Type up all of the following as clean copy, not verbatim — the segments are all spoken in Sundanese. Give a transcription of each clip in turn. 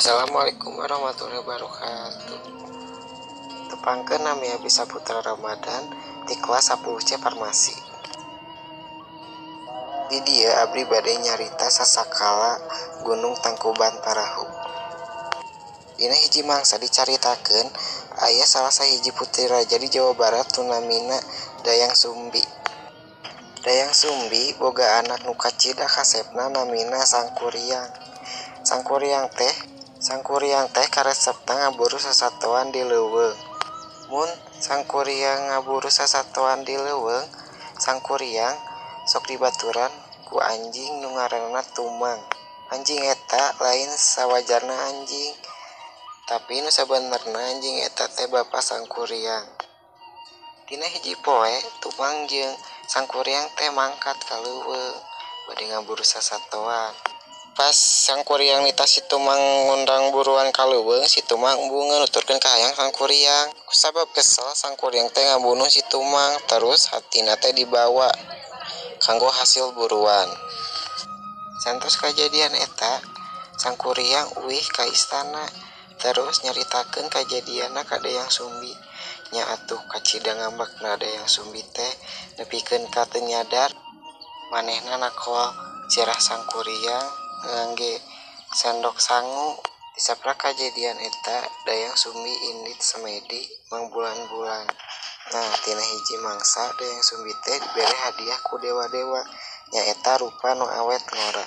Assalamualaikum warahmatullahi wabarakatuh. Tepangkeun nami Abi Saputra Ramadan di kelas 10C Farmasi. Di dia abdi bade nyarita sasakala Gunung Tangkuban Parahu. Dina hiji mangsa dicaritakeun aya salah sahiji putri raja di Jawa Barat nu namina Dayang Sumbi. Dayang Sumbi boga anak nu kacida kasepna namina Sangkuriang. Sangkuriang teh karesepna ngaburu sasatoan di leuweung. Mun Sangkuriang ngaburu sasatoan di leuweung, Sangkuriang sok dibaturan ku anjing nu ngaranna Tumang. Anjing eta lain sawajarna anjing, tapi nu sabenerna anjing eta teh bapa Sangkuriang. Dina hiji poe Tumang jeung Sangkuriang teh mangkat ka leuweung bade ngaburu sasatoan. Pas Sangkuriang nita si Tumang ngundang buruan ka leuweung, si Tumang bungeun nuturkeun ka hayang Sangkuriang. Kusabab kesel Sangkuriang teh ngabunuh si Tumang, terus hatina teh dibawa kanggo hasil buruan. Santos kajadian eta, Sangkuriang uih ka istana, terus nyaritakeun kajadianna ka Dayang Sumbi. Nya atuh kacida ngambakna Dayang Sumbi teh nepikeun ka teu nyadar manehna nakol cirah Sangkuriang ngangge sendok sangu. Disaprak kajadian eta Dayang Sumbi indit semedi mang bulan-bulan. Nah, tina hiji mangsa Dayang Sumbi teh dibere hadiah ku dewa-dewa, nyaeta rupa nu awet ngora.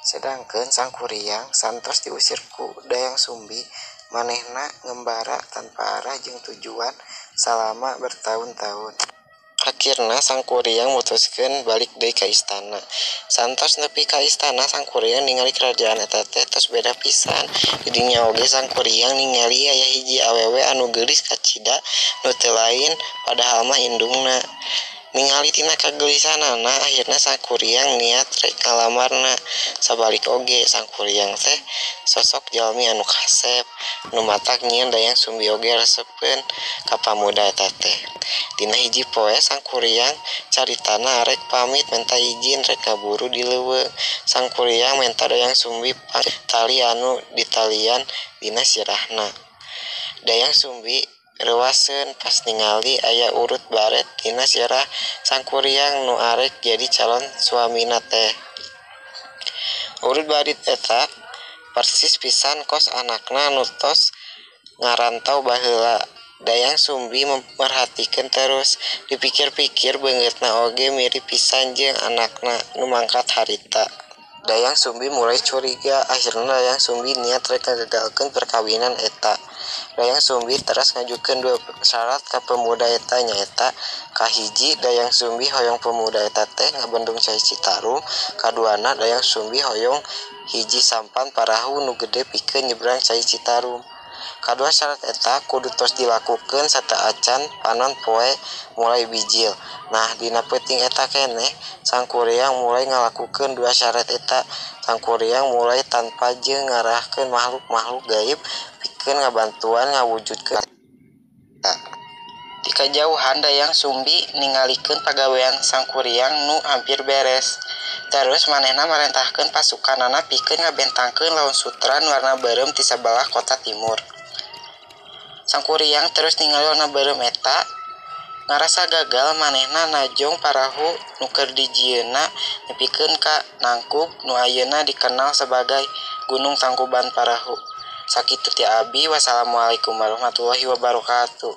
Sedangkeun Sangkuriang santos diusir ku Dayang Sumbi, manehna ngembara tanpa arah jeung tujuan salama bertahun-tahun. Akhirna Sangkuriang mutuskeun balik deui ka istana. Santos nepi ka istana, Sangkuriang ningali kerajaan eta teh tos beda pisan. Di dinya oge Sangkuriang ningali aya hiji awewe anu geulis kacida nu teu lain padahal mah indungna. Ningali tina kageulisanana, akhirna Sangkuriang niat rek ngalamarna. Sabalik oge Sangkuriang teh sosok jalmi anu kasep, nu matak nyieun Dayang Sumbi oge resepkeun ka pamuda eta teh. Dina hiji poe Sangkuriang caritana arek pamit menta izin rek ngaburu di leuweung. Sangkuriang menta Dayang Sumbi tali anu ditalian dina sirahna. Dayang Sumbi reuaseun pas ningali aya urut baret dina sirah Sangkuriang nu arek jadi calon suamina teh. Urut baret eta persis pisan kos anakna nu tos ngarantau baheula. Dayang Sumbi memperhatikeun terus, dipikir-pikir beungeutna oge mirip pisan jeung anakna nu mangkat harita. Dayang Sumbi mulai curiga, akhirna Dayang Sumbi niat rek ngagagalkeun perkawinan eta. Dayang Sumbi teras ngajukeun 2 syarat ka pemuda eta, nyaeta kahiji Dayang Sumbi hoyong pemuda eta teh ngabendung Cai Citarum, kaduana Dayang Sumbi hoyong hiji sampan parahu nu gede pikeun nyebrang Cai Citarum. Kadua syarat eta kudu tos dilakukeun sataacan panon poe mulai bijil. Nah, dina peuting eta keneh Sangkuriang mulai ngalakukeun 2 syarat eta. Sangkuriang mulai tanpa jeung ngarahkeun makhluk-makhluk gaib pikeun ngabantuan ngawujudkeun eta. Di kajauhan Dayang Sumbi ningalikeun pagawean Sangkuriang nu hampir beres. Terus manehna marentahkeun pasukanana pikeun ngabentangkeun laun sutran warna beureum ti sabelah kota timur. Sangkuriang terus ningali warna beureum eta, ngarasa gagal manehna najong parahu nu keur dijieunna nepikeun ka nangkub nu ayeuna dikenal sebagai Gunung Tangkuban Parahu. Sakitu ti Abi, wassalamualaikum warahmatullahi wabarakatuh.